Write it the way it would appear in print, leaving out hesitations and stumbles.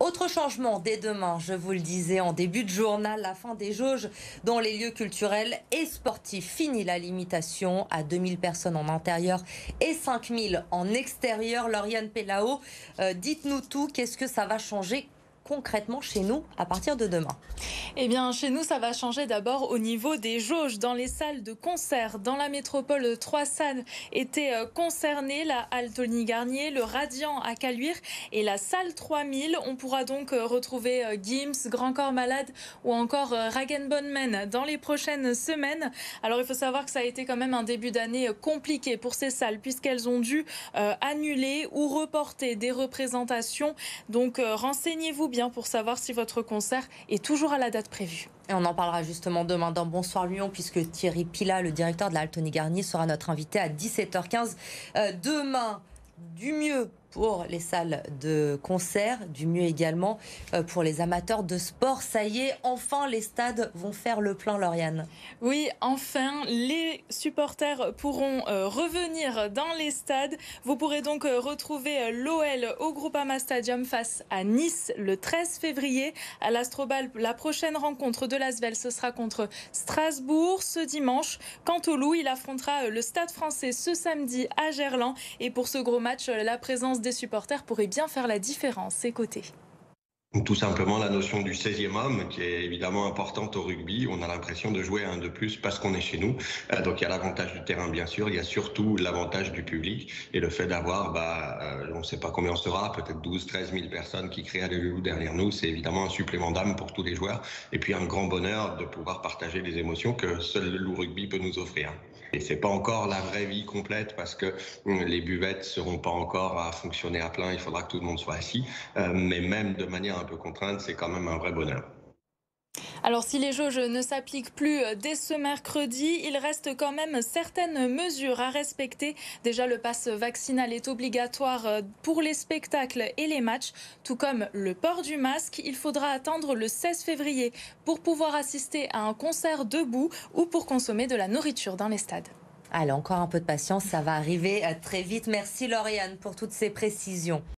Autre changement dès demain, je vous le disais en début de journal, la fin des jauges dans les lieux culturels et sportifs. Fini la limitation à 2000 personnes en intérieur et 5000 en extérieur. Lauriane Pellao, dites-nous tout, qu'est-ce que ça va changer concrètement chez nous à partir de demain? Eh bien, chez nous, ça va changer d'abord au niveau des jauges. Dans les salles de concert, dans la métropole, 3 salles étaient concernées. La halle Tony-Garnier, le Radiant à Caluire et la salle 3000. On pourra donc retrouver Gims, Grand Corps Malade ou encore Rag & Bone Men dans les prochaines semaines. Alors, il faut savoir que ça a été quand même un début d'année compliqué pour ces salles puisqu'elles ont dû annuler ou reporter des représentations. Donc, renseignez-vous bien pour savoir si votre concert est toujours à la date prévue. Et on en parlera justement demain dans Bonsoir Lyon, puisque Thierry Pilat, le directeur de la halle Tony Garnier, sera notre invité à 17h15. Demain, du mieux pour les salles de concert, du mieux également pour les amateurs de sport. Ça y est, enfin les stades vont faire le plein, Lauriane. Oui, enfin, les supporters pourront revenir dans les stades. Vous pourrez donc retrouver l'OL au Groupama Stadium face à Nice le 13 février. À l'Astrobal, la prochaine rencontre de l'Asvel, ce sera contre Strasbourg ce dimanche. Quant au Loup, il affrontera le Stade Français ce samedi à Gerland. Et pour ce gros match, la présence des supporters pourrait bien faire la différence. C'est coté. Tout simplement la notion du 16e homme qui est évidemment importante au rugby. On a l'impression de jouer un de plus parce qu'on est chez nous. Donc il y a l'avantage du terrain bien sûr, il y a surtout l'avantage du public et le fait d'avoir, on ne sait pas combien on sera, peut-être 12-13 000 personnes qui crient Alléluia derrière nous. C'est évidemment un supplément d'âme pour tous les joueurs et puis un grand bonheur de pouvoir partager les émotions que seul le Loup Rugby peut nous offrir. Et c'est pas encore la vraie vie complète parce que les buvettes seront pas encore à fonctionner à plein. Il faudra que tout le monde soit assis. Mais même de manière un peu contrainte, c'est quand même un vrai bonheur. Alors si les jauges ne s'appliquent plus dès ce mercredi, il reste quand même certaines mesures à respecter. Déjà, le pass vaccinal est obligatoire pour les spectacles et les matchs, tout comme le port du masque. Il faudra attendre le 16 février pour pouvoir assister à un concert debout ou pour consommer de la nourriture dans les stades. Allez, encore un peu de patience, ça va arriver très vite. Merci Lauriane pour toutes ces précisions.